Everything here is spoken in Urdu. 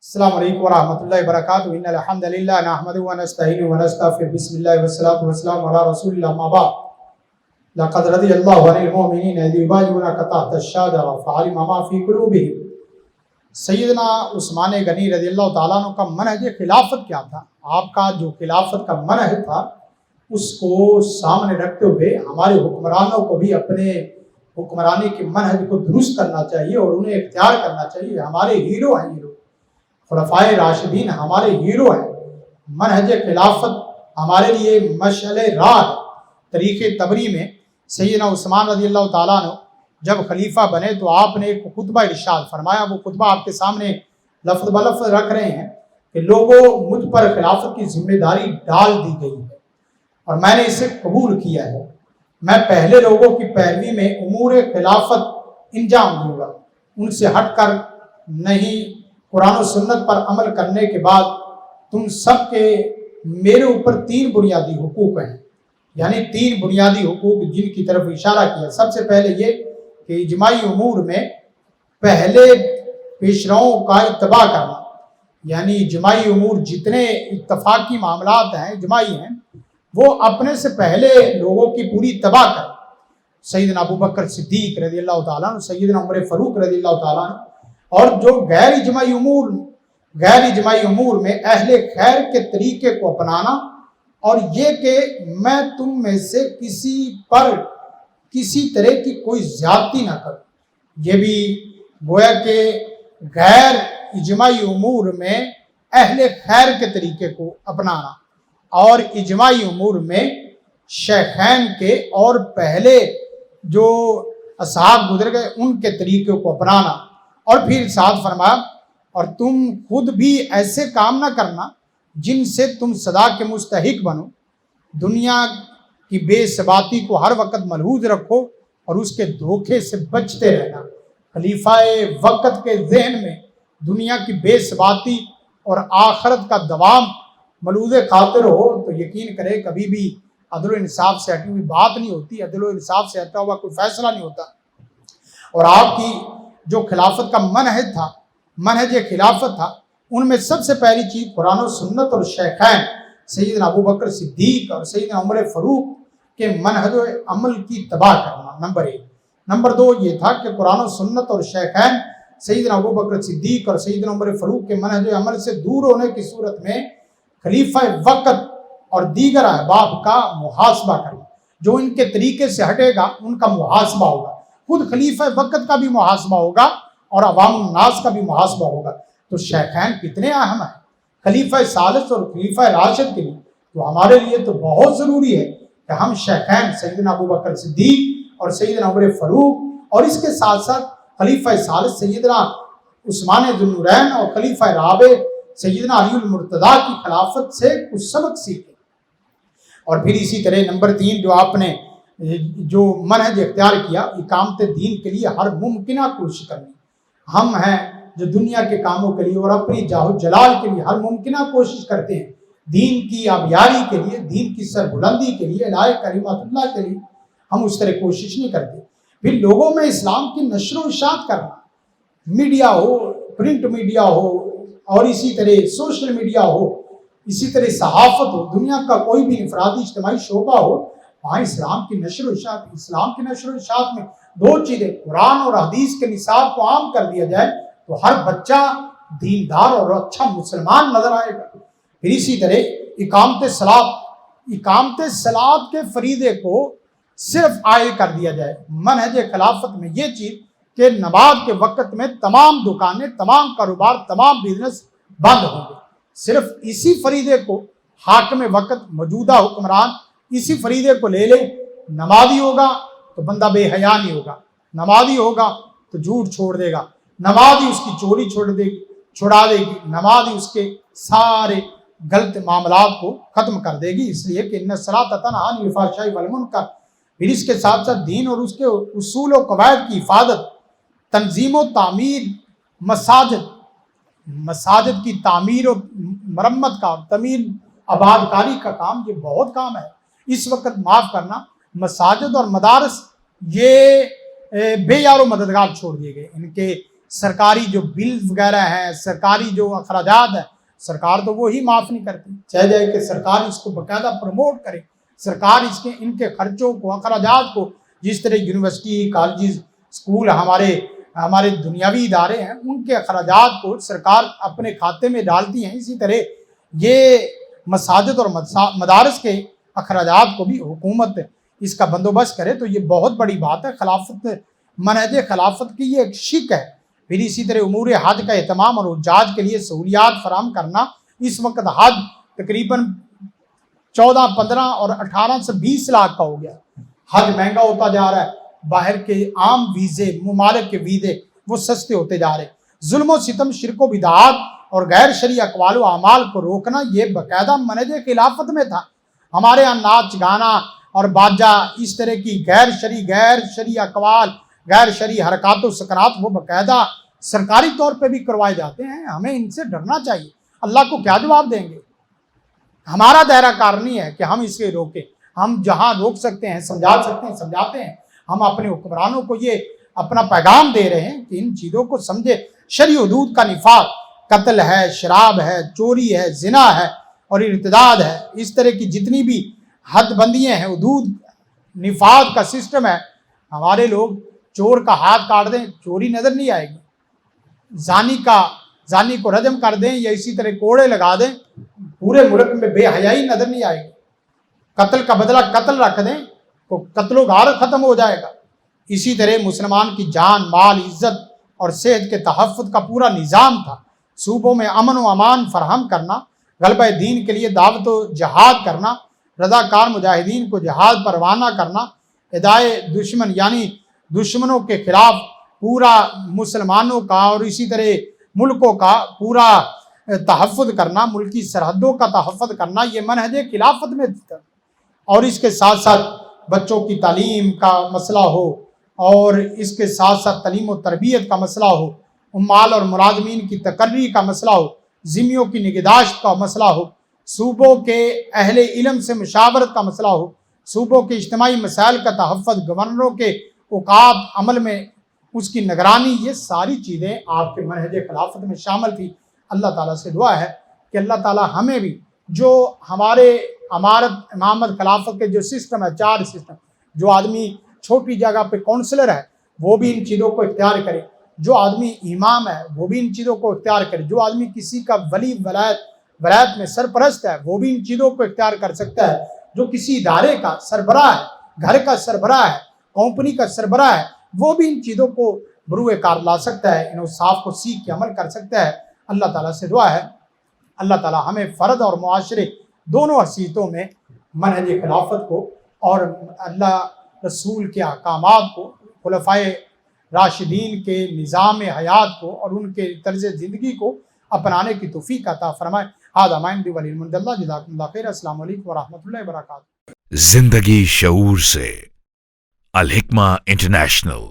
السلام علیکم ورحمۃ اللہ وبرکاتہ ان الحمد للہ نحمده ونستعینه ونستغفرہ بسم اللہ والصلاۃ والسلام علی رسول اللہ اما بعد لقد رضی اللہ عن المؤمنین اذ یبایعونک تحت الشجرہ فعلم ما فی قلوبہم۔ سیدنا عثمان غنی رضی اللہ تعالیٰ عنہ کا منہج خلافت کیا تھا؟ آپ کا جو خلافت کا منہج تھا اس کو سامنے رکھتے ہوئے ہمارے حکمرانوں کو بھی اپنے حکمرانی کے منہج کو درست کرنا چاہیے اور انہیں اختیار کرنا چاہیے۔ ہمارے ہیرو ہیں، یہ لوگ خلفائے راشدین ہمارے ہیرو ہیں۔ منہج خلافت ہمارے لیے مشعل راہ ہے۔ تاریخ طبری میں سیدنا عثمان رضی اللہ تعالیٰ عنہ جب خلیفہ بنے تو آپ نے ایک خطبہ ارشاد فرمایا۔ وہ خطبہ آپ کے سامنے لفظ بلفظ رکھ رہے ہیں کہ لوگوں، مجھ پر خلافت کی ذمہ داری ڈال دی گئی ہے اور میں نے اسے قبول کیا ہے۔ میں پہلے لوگوں کی پیروی میں امور خلافت انجام دوں گا، ان سے ہٹ کر نہیں۔ قرآن و سنت پر عمل کرنے کے بعد تم سب کے میرے اوپر 3 بنیادی حقوق ہیں، یعنی 3 بنیادی حقوق جن کی طرف اشارہ کیا۔ سب سے پہلے یہ کہ اجماعی امور میں پہلے پیشراؤں کا اتباع کرنا، یعنی اجماعی امور جتنے اتفاقی معاملات ہیں، اجماعی ہیں، وہ اپنے سے پہلے لوگوں کی پوری اتباع کریں۔ سیدنا ابو بکر صدیق رضی اللہ تعالیٰ عنہ، سیدنا عمر فاروق رضی اللہ تعالیٰ عنہ، اور جو غیر اجماعی امور میں اہل خیر کے طریقے کو اپنانا، اور یہ کہ میں تم میں سے کسی پر کسی طرح کی کوئی زیادتی نہ کروں۔ یہ بھی گویا کہ غیر اجماعی امور میں اہل خیر کے طریقے کو اپنانا، اور اجماعی امور میں شیخین کے اور پہلے جو اصحاب گزر گئے ان کے طریقے کو اپنانا۔ اور پھر ارشاد فرمایا، اور تم خود بھی ایسے کام نہ کرنا جن سے تم سزا کے مستحق بنو۔ دنیا کی بے ثباتی کو ہر وقت ملحوظ رکھو اور اس کے دھوکے سے بچتے رہنا۔ خلیفہ وقت کے ذہن میں دنیا کی بے ثباتی اور آخرت کا دوام ملحوظ خاطر ہو تو یقین کرے کبھی بھی عدل و انصاف سے ہٹی ہوئی بات نہیں ہوتی، عدل و انصاف سے ہٹا ہوا کوئی فیصلہ نہیں ہوتا۔ اور آپ کی جو خلافت کا منہج خلافت تھا، ان میں سب سے پہلی چیز قرآن و سنت اور شیخین سیدنا ابو بکر صدیق اور سیدنا عمر فاروق کے منہج و عمل کی اتباع کرنا، نمبر 1۔ نمبر 2 یہ تھا کہ قرآن و سنت اور شیخین سیدنا ابو بکر صدیق اور سیدنا عمر فاروق کے منہج و عمل سے دور ہونے کی صورت میں خلیفہ وقت اور دیگر احباب کا محاسبہ کرنا۔ جو ان کے طریقے سے ہٹے گا ان کا محاسبہ ہوگا، خود خلیفہ وقت کا بھی محاسبہ ہوگا اور عوام الناس کا بھی محاسبہ ہوگا۔ تو شیخین کتنے اہم ہیں خلیفہ ثالث اور خلیفہ راشد کے لیے، تو ہمارے لیے تو بہت ضروری ہے کہ ہم شیخین سیدنا ابو بکر صدیق اور سیدنا عمر فاروق اور اس کے ساتھ ساتھ خلیفہ ثالث سیدنا عثمان ذو النورین اور خلیفہ رابع سیدنا علی المرتضیٰ کی خلافت سے کچھ سبق سیکھیں۔ اور پھر اسی طرح نمبر 3 جو آپ نے جو منہج اختیار کیا، اقامت دین کے لیے ہر ممکنہ کوشش کرنی۔ ہم ہیں جو دنیا کے کاموں کے لیے اور اپنی جاہ و جلال کے لیے ہر ممکنہ کوشش کرتے ہیں، دین کی آبیاری کے لیے، دین کی سربلندی کے لیے، الہ کلمۃ اللہ کے لیے ہم اس طرح کوشش نہیں کرتے۔ پھر لوگوں میں اسلام کی نشر و اشاعت کرنا، میڈیا ہو، پرنٹ میڈیا ہو، اور اسی طرح سوشل میڈیا ہو، اسی طرح صحافت ہو، دنیا کا کوئی بھی انفرادی اجتماعی شعبہ ہو، وہاں اسلام کی نشر و اشاعت۔ اسلام کی نشر و اشاعت میں 2 چیزیں، قرآن اور حدیث کے نصاب کو عام کر دیا جائے تو ہر بچہ دیندار اور اچھا مسلمان نظر آئے گا۔ پھر اسی طرح اقامت صلاۃ کے فریضے کو صرف عائد کر دیا جائے۔ منہج خلافت میں یہ چیز کہ نماز کے وقت میں تمام دکانیں، تمام کاروبار، تمام بزنس بند ہوں گے۔ صرف اسی فریضے کو حاکم وقت، موجودہ حکمران اسی فریضے کو لے لے۔ نمازی ہوگا تو بندہ بے حیا نہیں ہوگا، نمازی ہوگا تو جھوٹ چھوڑ دے گا، نمازی اس کی چوری چھڑا دے گی، نمازی اس کے سارے غلط معاملات کو ختم کر دے گی۔ اس لیے کہ ان الصلاۃ تنہی عن الفحشاء والمنکر۔ پھر اس کے ساتھ ساتھ دین اور اس کے اصول و قواعد کی حفاظت، تنظیم و تعمیر مساجد کی تعمیر و مرمت کا، تعمیر آباد کاری کا کام، یہ بہت کام ہے۔ اس وقت معاف کرنا، مساجد اور مدارس یہ بے یار و مددگار چھوڑ دیے گئے، ان کے سرکاری جو بل وغیرہ ہیں، سرکاری جو اخراجات ہیں، سرکار تو وہی معاف نہیں کرتی. چاہے جائے کہ سرکار اس کو باقاعدہ پروموٹ کرے، سرکار ان کے خرچوں کو، اخراجات کو، جس طرح یونیورسٹی، کالجز، اسکول، ہمارے دنیاوی ادارے ہیں، ان کے اخراجات کو سرکار اپنے کھاتے میں ڈالتی ہیں، اسی طرح یہ مساجد اور مدارس کے اخراجات کو بھی حکومت اس کا بندوبست کرے. تو یہ بہت بڑی بات ہے. خلافت، منہج خلافت کی یہ ایک شک ہے. پھر اسی طرح امور حج کا اہتمام اور حجاج کے لیے سہولیات فراہم کرنا. اس وقت حج تقریباً 14، 15 اور 18 سے 20 لاکھ کا ہو گیا. حج مہنگا ہوتا جا رہا ہے. باہر کے عام ویزے، ممالک کے ویزے وہ سستے ہوتے جا رہے ہیں. ظلم و ستم، شرک و بدعات اور غیر شرعی اقوال و اعمال کو روکنا یہ باقاعدہ منہج خلافت میں تھا. ہمارے یہاں ناچ گانا اور باجا، اس طرح کی غیر شرعی اقوال، غیر شرعی حرکات و سکنات وہ باقاعدہ سرکاری طور پہ بھی کروائے جاتے ہیں. ہمیں ان سے ڈرنا چاہیے. اللہ کو کیا جواب دیں گے؟ ہمارا دائرہ کار نہیں ہے کہ ہم اسے روکیں. ہم جہاں روک سکتے ہیں، سمجھا سکتے ہیں، سمجھاتے ہیں. ہم اپنے حکمرانوں کو یہ اپنا پیغام دے رہے ہیں کہ ان چیزوں کو سمجھے. شرعی حدود کا نفاذ، قتل ہے، شراب ہے، چوری ہے، زنا ہے اور ارتداد ہے، اس طرح کی جتنی بھی حد بندیاں ہیں، حدود نفاذ کا سسٹم ہے. ہمارے لوگ چور کا ہاتھ کاٹ دیں، چوری نظر نہیں آئے گی. زانی کو رجم کر دیں یا اسی طرح کوڑے لگا دیں، پورے ملک میں بے حیائی نظر نہیں آئے گی. قتل کا بدلہ قتل رکھ دیں تو قتل و غارت ختم ہو جائے گا. اسی طرح مسلمان کی جان، مال، عزت اور صحت کے تحفظ کا پورا نظام تھا. صوبوں میں امن و امان فراہم کرنا، غلبہ دین کے لیے دعوت و جہاد کرنا، رضاکار مجاہدین کو جہاد پر روانہ کرنا، ادائے دشمن یعنی دشمنوں کے خلاف پورا مسلمانوں کا اور اسی طرح ملکوں کا پورا تحفظ کرنا، ملکی سرحدوں کا تحفظ کرنا، یہ منہج خلافت میں تھا. اور اس کے ساتھ ساتھ بچوں کی تعلیم کا مسئلہ ہو اور اس کے ساتھ ساتھ تعلیم و تربیت کا مسئلہ ہو، عمال اور ملازمین کی تقرری کا مسئلہ ہو، ذمیوں کی نگہداشت کا مسئلہ ہو، صوبوں کے اہل علم سے مشاورت کا مسئلہ ہو، صوبوں کے اجتماعی مسائل کا تحفظ، گورنروں کے اوقات عمل میں اس کی نگرانی، یہ ساری چیزیں آپ کے منہج خلافت میں شامل تھی. اللہ تعالیٰ سے دعا ہے کہ اللہ تعالیٰ ہمیں بھی جو ہمارے امامت خلافت کے جو سسٹم ہے، 4 سسٹم، جو آدمی چھوٹی جگہ پہ کونسلر ہے وہ بھی ان چیزوں کو اختیار کرے، جو آدمی امام ہے وہ بھی ان چیزوں کو اختیار کرے، جو آدمی کسی کا ولی ولایت میں سرپرست ہے وہ بھی ان چیزوں کو اختیار کر سکتا ہے، جو کسی ادارے کا سربراہ ہے، گھر کا سربراہ ہے، کمپنی کا سربراہ ہے، وہ بھی ان چیزوں کو بروئے کار لا سکتا ہے، ان اوصاف کو سیکھ کے عمل کر سکتا ہے. اللہ تعالیٰ سے دعا ہے اللہ تعالیٰ ہمیں فرد اور معاشرے دونوں حیثیتوں میں منہج خلافت کو اور اللہ رسول کے احکامات کو، خلفائے راشدین کے نظام حیات کو اور ان کے طرز زندگی کو اپنانے کی توفیق عطا فرمائے. ھذا ما عندی ولیلمن اللہ، جزاکم اللہ خیر. السلام علیکم ورحمۃ اللہ وبرکاتہ. زندگی شعور سے، الحکمہ انٹرنیشنل.